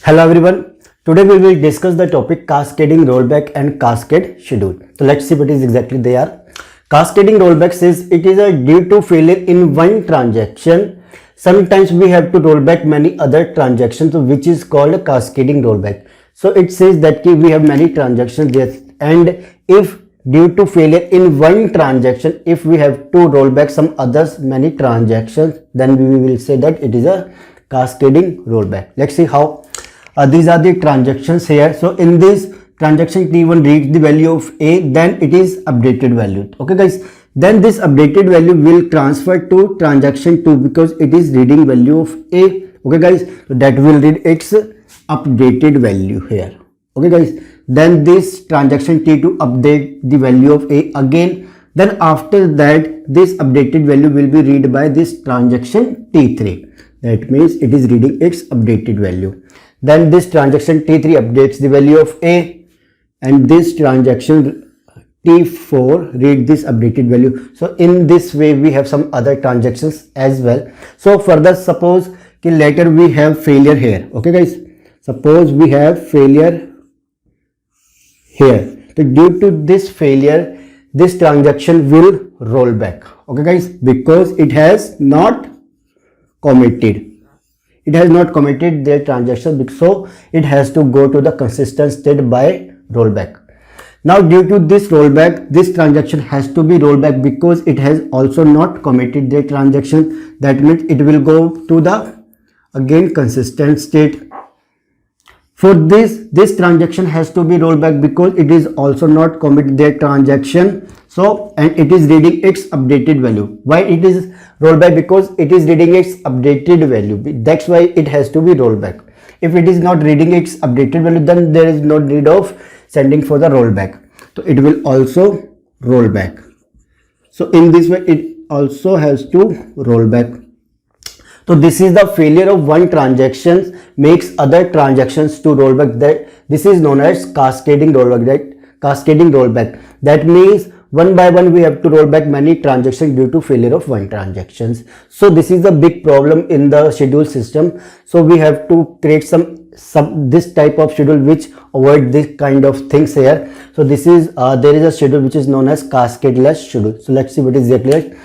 Hello everyone. Today we will discuss the topic cascading rollback and cascade schedule. So let's see what is exactly they are. Cascading rollback says it is a due to failure in one transaction. Sometimes we have to roll back many other transactions, which is called a cascading rollback. So it says that we have many transactions there, and if due to failure in one transaction, if we have to roll back some others many transactions, then we will say that it is a cascading rollback. Let's see how. These are the transactions here. So in this transaction T1 reads the value of A, then it is updated value. Okay guys, then this updated value will transfer to transaction 2 because it is reading value of A. Okay guys, so that will read its updated value here. Okay guys, then this transaction T2 update the value of A again. Then after that, this updated value will be read by this transaction T3. That means it is reading its updated value. Then this transaction T3 updates the value of A, and this transaction T4 read this updated value. So in this way we have some other transactions as well. So further, suppose later we have failure here. Okay guys, suppose we have failure here. So due to this failure, this transaction will roll back. Okay guys, because it has not committed. It has not committed their transaction, so it has to go to the consistent state by rollback. Now due to this rollback, this transaction has to be rolled back because it has also not committed their transaction. That means it will go to the again consistent state. For this transaction has to be rolled back because it is also not committed their transaction. So, and it is reading its updated value. Why it is rolled back? Because it is reading its updated value. That's why it has to be rolled back. If it is not reading its updated value, then there is no need of sending for the rollback. So it will also roll back. So in this way, it also has to roll back. So this is the failure of one transaction makes other transactions to roll back. That this is known as cascading rollback. That means one by one we have to roll back many transactions due to failure of one transactions. So this is a big problem in the schedule system. So we have to create some this type of schedule which avoid this kind of things here. So this is there is a schedule which is known as cascadeless schedule. So let's see what is exactly.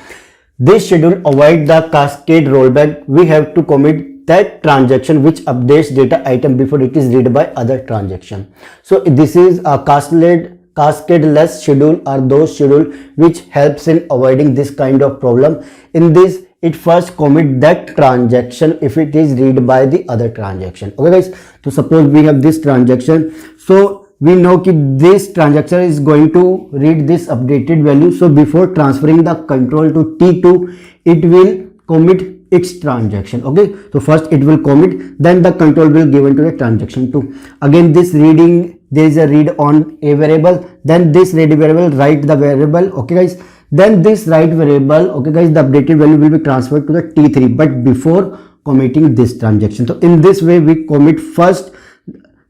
This schedule avoid the cascade rollback. We have to commit that transaction which updates data item before it is read by other transaction. So this is a cascadeless schedule, are those schedule which helps in avoiding this kind of problem. In this, it first commit that transaction if it is read by the other transaction. Okay guys, so suppose we have this transaction. So we know that this transaction is going to read this updated value. So before transferring the control to T2, it will commit its transaction. Okay, so first it will commit, then the control will given to the transaction 2. Again this reading, there is a read on a variable, then this read variable write the variable. Okay guys, then this write variable, okay guys, the updated value will be transferred to the T3, but before committing this transaction. So in this way we commit first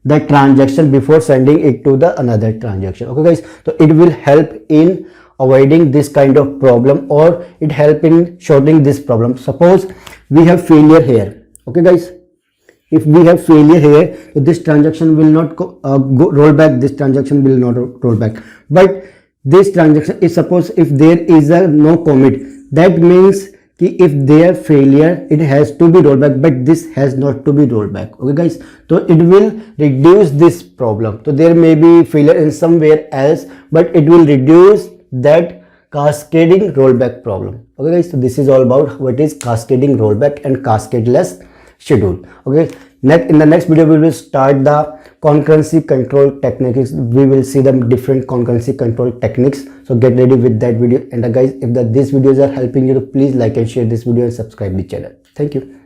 the transaction before sending it to the another transaction. Okay guys, so it will help in avoiding this kind of problem, or it help in shortening this problem. Suppose we have failure here. Okay guys, if we have failure here, so this transaction will not roll back. This transaction will not roll back. But this transaction is, suppose if there is a no commit, that means if their failure, it has to be rolled back, but this has not to be rolled back. Okay guys, so it will reduce this problem. So there may be failure in somewhere else, but it will reduce that cascading rollback problem. Okay guys, so this is all about what is cascading rollback and cascadeless schedule. Okay, in the next video we will start the concurrency control techniques. We will see the different concurrency control techniques. So get ready with that video. And guys, if these videos are helping you, please like and share this video and subscribe the channel. Thank you.